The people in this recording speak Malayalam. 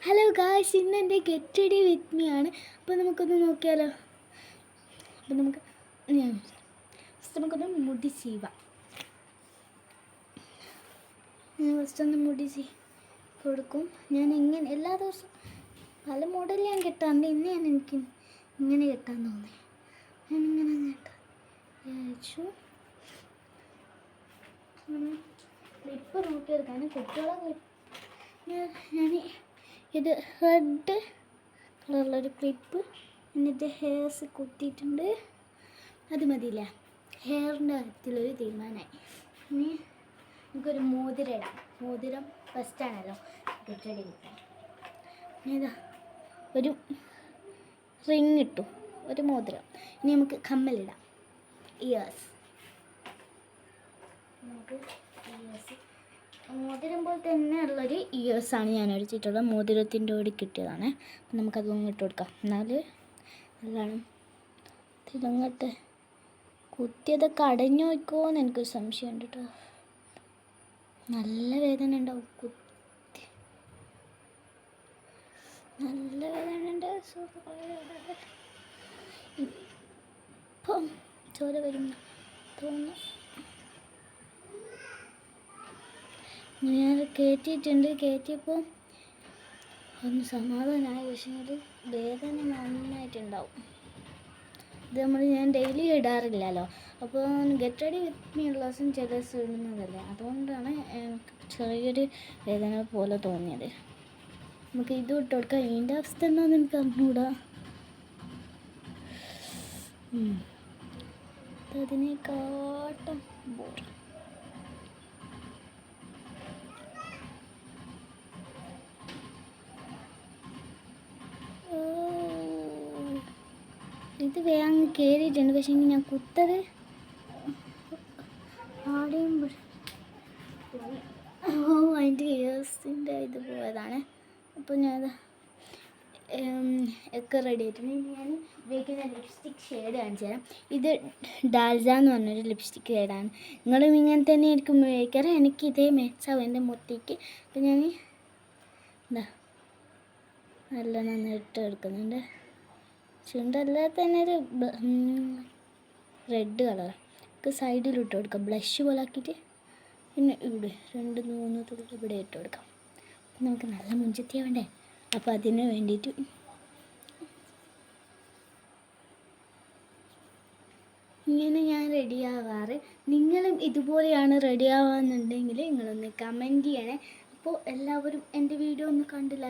ഹലോ ഗായ്സ്, ഇന്ന് എൻ്റെ ഗെറ്റ് റെഡി വിത്ത് മീ ആണ്. അപ്പോൾ നമുക്കൊന്ന് നോക്കിയാലോ. അപ്പോൾ നമുക്കൊന്ന് മുടി ചെയ്യാം. ഞാൻ ഫസ്റ്റ് ഒന്ന് മുടി കൊടുക്കും. ഞാൻ ഇങ്ങനെ എല്ലാ ദിവസവും പല മോഡലിൽ ഞാൻ കെട്ടാറുണ്ട്. ഇന്ന് എനിക്ക് ഇങ്ങനെ കെട്ടാൻ തോന്നി. ഞാനിങ്ങനെ വിചാരിച്ചു ക്ലിപ്പ് നോക്കിയെടുക്കാൻ കുട്ടികളെ ഞാൻ ഇത് റെഡ് കളറുള്ളൊരു ക്ലിപ്പ് എന്നിട്ട് ഹെയർസ് കുത്തിയിട്ടുണ്ട്. അത് മതിയില്ല. ഹെയറിൻ്റെ കാര്യത്തിലൊരു തീരുമാനമായി. ഇനി നമുക്കൊരു മോതിരം ഇടാം. മോതിരം ഫസ്റ്റാണല്ലോ ഗെറ്റ് റെഡി കിട്ടാൻ. ഇതാ ഒരു റിങ് ഇട്ടു, ഒരു മോതിരം. ഇനി നമുക്ക് കമ്മലിടാം. ഇയേഴ്സ് നമുക്ക് ഇയേഴ്സ് മോതിരം പോലെ തന്നെ ഉള്ളൊരു ഇയേഴ്സാണ് ഞാൻ അടിച്ചിട്ടുള്ളത്. മോതിരത്തിൻ്റെ കൂടി കിട്ടിയതാണ്. അപ്പം നമുക്കതൊന്നും ഇട്ട് കൊടുക്കാം. എന്നാൽ നല്ലതാണ്. തിളങ്ങട്ടെ. കുത്തിയതൊക്കെ അടഞ്ഞു വയ്ക്കുമോ എന്ന് എനിക്കൊരു സംശയമുണ്ട് കേട്ടോ. നല്ല വേദന ഉണ്ടാവും. കുത്തി നല്ല വേദന ഉണ്ട്. ഇപ്പം ചോര വരും തോന്നുന്നു. ഞാൻ കയറ്റിയപ്പോൾ ഒന്ന് സമാധാനമായി. പക്ഷേ അത് വേദന നന്നായിട്ടുണ്ടാവും. ഇത് ഞാൻ ഡെയിലി ഇടാറില്ലല്ലോ. അപ്പോൾ ഗെറ്റ് റെഡി വിത്ത് മീ ഉള്ള ദിവസം ചില ദിവസം ഇടുന്നതല്ലേ, അതുകൊണ്ടാണ് എനിക്ക് ചെറിയൊരു വേദന പോലെ തോന്നിയത്. നമുക്ക് ഇത് ഇട്ട് കൊടുക്കാം. ഇതിൻ്റെ അവസ്ഥ എന്താണെന്ന് എനിക്ക് അറിഞ്ഞൂടാ. അതിനെക്കാട്ടും ബോർ. ഇത് വേഗം കയറിയിട്ടുണ്ട്. പക്ഷേ ഞാൻ കുത്തത് ആടെയും അതിൻ്റെ ഇയേഴ്സിൻ്റെ ഇത് പോയതാണ്. അപ്പോൾ ഞാനത് ഒക്കെ റെഡി ആയിട്ടുണ്ട്. ഞാൻ ഉപയോഗിക്കുന്ന ലിപ്സ്റ്റിക് ഷെയ്ഡ് കാണിച്ചു തരാം. ഇത് ഡാൽസ എന്ന് പറഞ്ഞൊരു ലിപ്സ്റ്റിക് ഷെയ്ഡാണ്. നിങ്ങളും ഇങ്ങനെ തന്നെ ആയിരിക്കും ഉപയോഗിക്കാറ്. എനിക്ക് ഇതേ മാച്ചാവും എൻ്റെ മുട്ടിക്ക്. അപ്പോൾ ഞാൻ എന്താ നല്ല നന്നായിട്ട് എടുക്കുന്നുണ്ട്. ചുണ്ടല്ലാതെ തന്നെ ഒരു റെഡ് കളർ ഒക്കെ സൈഡിലിട്ട് കൊടുക്കാം. ബ്ലഷ് പോലെ ആക്കിയിട്ട് പിന്നെ ഇവിടെ 2-3 തുള്ളി ഇവിടെ ഇട്ട് കൊടുക്കാം. നമുക്ക് നല്ല മുഞ്ചത്തിയാവണ്ടേ. അപ്പോൾ അതിന് വേണ്ടിയിട്ട് ഇങ്ങനെ ഞാൻ റെഡിയാവാറ്. നിങ്ങളും ഇതുപോലെയാണ് റെഡിയാവാന്നുണ്ടെങ്കിൽ നിങ്ങളൊന്ന് കമൻറ്റ് ചെയ്യണേ. അപ്പോൾ എല്ലാവരും എൻ്റെ വീഡിയോ ഒന്ന് കണ്ടില്ല